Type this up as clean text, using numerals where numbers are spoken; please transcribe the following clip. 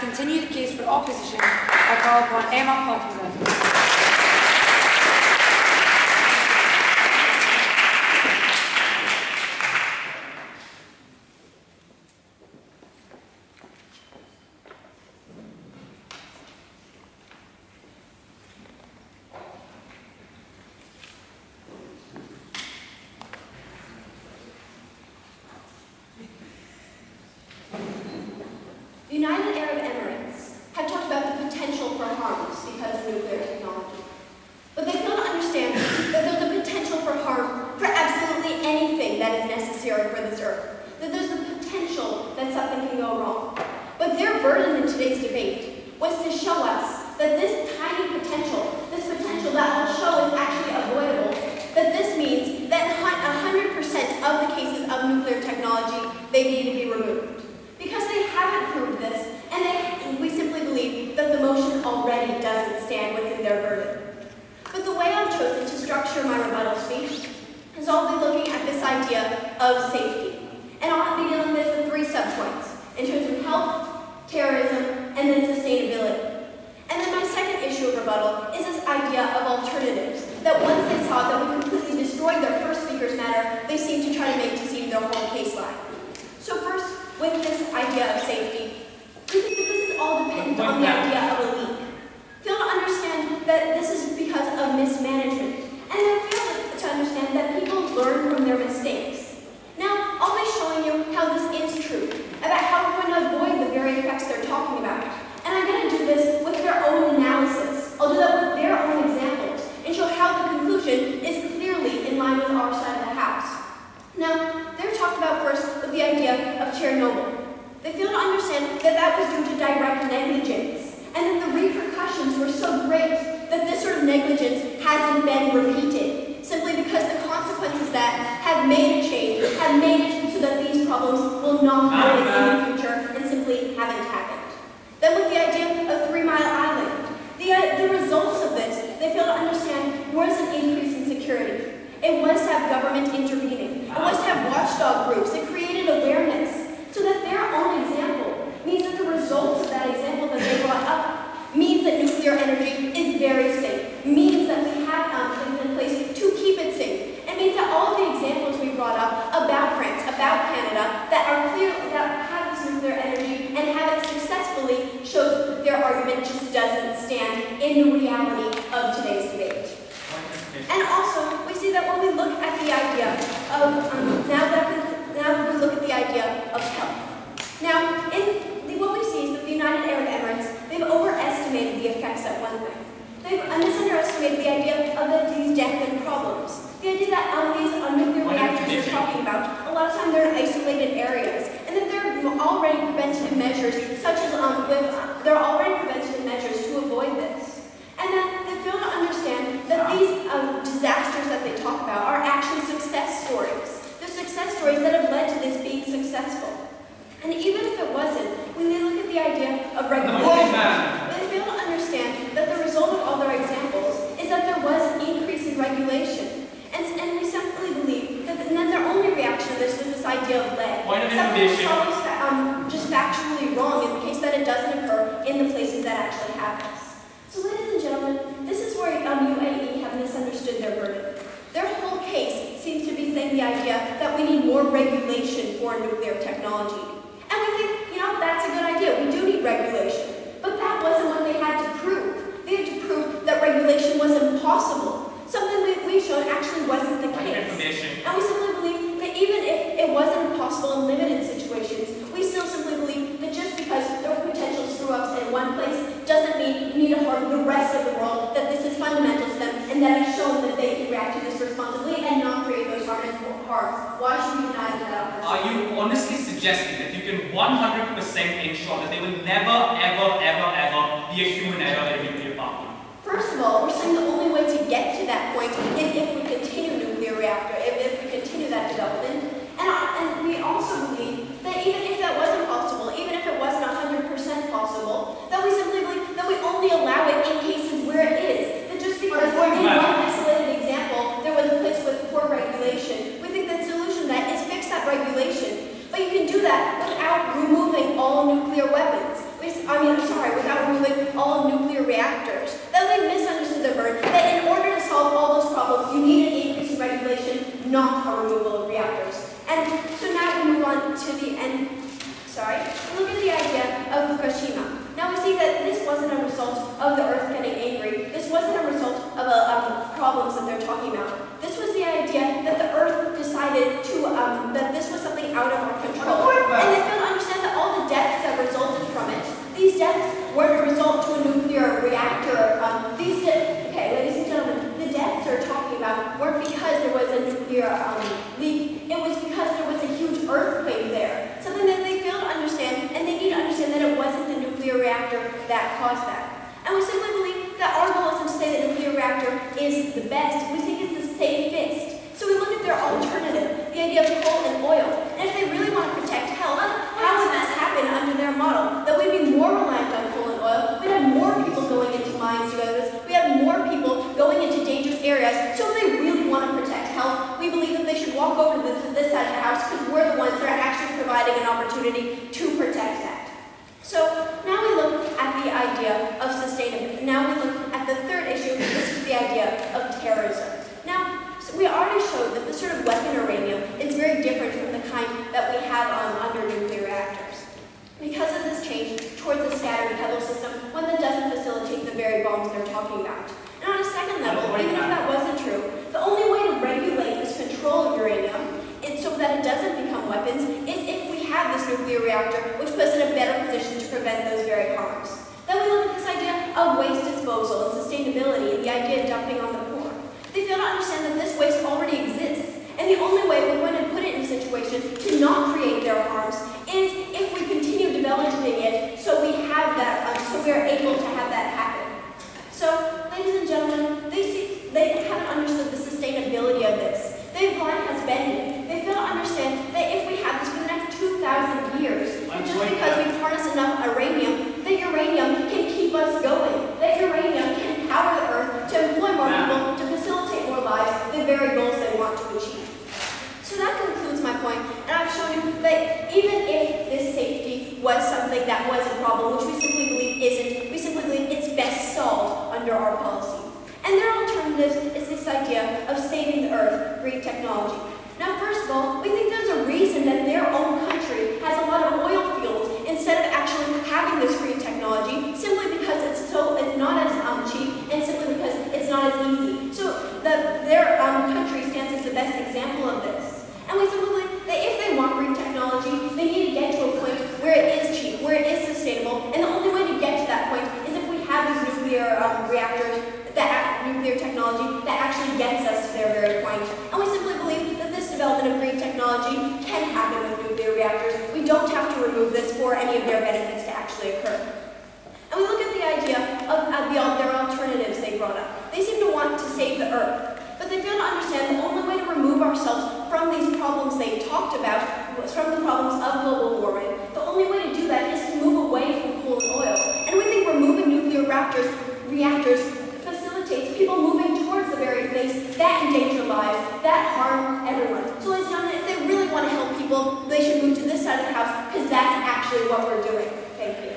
continue the case for opposition, I call upon Emma Octofinals. The United Arab Emirates have talked about the potential for harms because of nuclear technology. But they fail to understand that there's a potential for harm for absolutely anything that is necessary for this earth. That there's a potential that something can go wrong. But their burden in today's debate was to show us that this tiny potential, this potential that will show is actually avoidable, that this means that 100% of the cases of nuclear technology, they need to be removed. Because they haven't proved this, and we simply believe that the motion already doesn't stand within their burden. But the way I've chosen to structure my rebuttal speech is I'll be looking at this idea of safety. And I'll be dealing with the three subpoints, in terms of health, terrorism, and then sustainability. And then my second issue of rebuttal is this idea of alternatives, that once they saw that we completely destroyed their first speaker's matter, they seem to try to make to seem their whole case line. So first, with this idea of safety, we think that this is all dependent on the idea of a leak. Fail to understand that this is because of mismanagement, and then fail to understand that people learn from their mistakes. Now, I'll be showing you how this is true, about how we're going to avoid the very effects they're talking about. And I'm going to do this with their own analysis. I'll do that with their own examples, and show how the conclusion is clearly in line with our side of the house. Now, they're talked about first with the idea of Chernobyl. They fail to understand that that was due to direct negligence, and that the repercussions were so great that this sort of negligence hasn't been repeated, simply because the consequences that have made a change, have made it so that these problems will not happen in the future and simply haven't happened. Then with the idea of 3 Mile Island, the results of this, they fail to understand, was an increase in security. It was to have government intervening. It was to have watchdog groups. It created awareness so that their own example means that the results of that example that they brought up means that nuclear energy is very safe, means that we have things in place to keep it safe. It means that all of the examples we brought up about France, about Canada, that are clear, that have this nuclear energy and have it successfully shows that their argument just doesn't stand in the reality of today's debate. And also, we see that when we look at the idea of, now that we look at the idea of health. Now, what we see is that the United Arab Emirates, they've overestimated the effects at one thing. They've misunderestimated the idea of these death and problems. The idea that these nuclear reactors they're talking about, a lot of times they're in isolated areas, and that there are already preventative measures, such as there are already preventative measures to avoid this. And then they fail to understand that these disasters that they talk about are actually success stories. They're success stories that have led to this being successful. And even if it wasn't, when they look at the idea of regulation, they fail to understand that the result of all their examples is that there was an increase in regulation. And we simply believe that then their only reaction to this was this idea of lead. Something that's always just factually wrong in the case that it doesn't occur in the places that actually have this. So ladies and gentlemen, this is where UAE have misunderstood their burden. Their whole case seems to be saying the idea that we need more regulation for nuclear technology. And we think, that's a good idea. We do need regulation. But that wasn't what they had to prove. They had to prove that regulation was impossible. Something we've shown actually wasn't the case. And we simply believe that even if it wasn't impossible in limited situations, we still simply believe that just because there were potential screw-ups in one place doesn't mean you need to harm the rest of the world, that this is fundamental to them, and that it's shown that they can react to this responsibly and not create those harms. Why should we deny that? Are you honestly suggesting that you can 100% ensure that there will never, ever, ever, ever be a human error in a nuclear power plant? First of all, we're saying the only way to get to that point is if we continue nuclear reactor, if we continue that development. And we also believe that even if that wasn't possible, even if it wasn't 100% possible, that we simply believe that we only allow it in cases where it is. That just because in one isolated example, there was a place with poor regulation, we think the solution to that is fix that regulation. But you can do that without removing all nuclear weapons. reactors, that they misunderstood the burden, that in order to solve all those problems, you need an increase in regulation, not a removal of reactors. And so now we move on to the end. Look at the idea of Fukushima. Now we see that this wasn't a result of the Earth getting angry. This wasn't a result of problems that they're talking about. This was the idea that the Earth decided to, that this was something out of our control. And they failed to understand that all the deaths that resulted from it, these deaths weren't a result to a nuclear reactor. Okay, ladies and gentlemen, the deaths they're talking about weren't because there was a nuclear leak. It was because there was a huge earthquake there. Something that they failed to understand, and they need to understand that it wasn't the nuclear reactor that caused that. And we simply believe that our goal isn't to say that the nuclear reactor is the best. We think it's the safest. So we look at their alternative, the idea of coal and oil. And if they really want to protect health, how would this happen under their model? That we'd be more reliant on coal and oil. We'd have more people going into mines to do this. We have more people going into dangerous areas. So if they really want to protect health, we believe that they should walk over to this side of the house because we're the ones that are actually providing an opportunity to protect that. So now we look at the idea of sustainability. Now we look at the third issue. This is the idea of terrorism. Now, so we already showed that this sort of weapon uranium is very different from the kind that we have under nuclear reactors. Because of this change towards a scattered pebble system, one that doesn't facilitate the very bombs they're talking about. And on a second level, even if that wasn't true, the only way to regulate this control of uranium so that it doesn't become weapons is if we have this nuclear reactor, which puts us in a better position to prevent those very harms. Then we look at this idea of waste disposal and sustainability and the idea of dumping on the poor. They fail to understand that this waste already exists, and the only way we're going to put it in a situation to not create their harms is if we continue developing it so we have that, so we are able to have that happen. So, ladies and gentlemen, they haven't understood the sustainability of this. Their blind has bended. They fail to understand that if we have this for the next 2,000 years, just because we've harnessed enough uranium, that uranium can keep us going. That uranium can power the Earth to employ more people, to facilitate more lives, the very goals they want to achieve. So that concludes my point, and I've shown you that even if this safety was something that was a problem, which we simply believe isn't, we simply believe it's best solved under our policy. And their alternative is this idea of saving the Earth, green technology. Now, first of all, we think there's a reason that their own country has a lot of oil fields instead of actually having this green technology, simply because it's not as cheap and simply because it's not as easy. So their country stands as the best example of this. And we simply believe that if they want green technology, they need to get to a point where it is cheap, where it is sustainable, and the only way to get to that point is if we have these nuclear reactors, nuclear technology that actually gets us to their very point. And we simply believe that this development of green technology can happen with nuclear reactors. We don't have to remove this for any of their benefits to actually occur. And we look at the idea of their alternatives they brought up. They seem to want to save the Earth, but they fail to understand the only way to remove ourselves from these problems they talked about was from the problems of global warming. The only way to do that is to move away from coal and oil. And we think removing nuclear reactors facilitates people moving towards the very things that endanger lives, that harm everyone. So ladies and gentlemen, if they really want to help people, they should move to this side of the house because that's actually what we're doing. Thank you.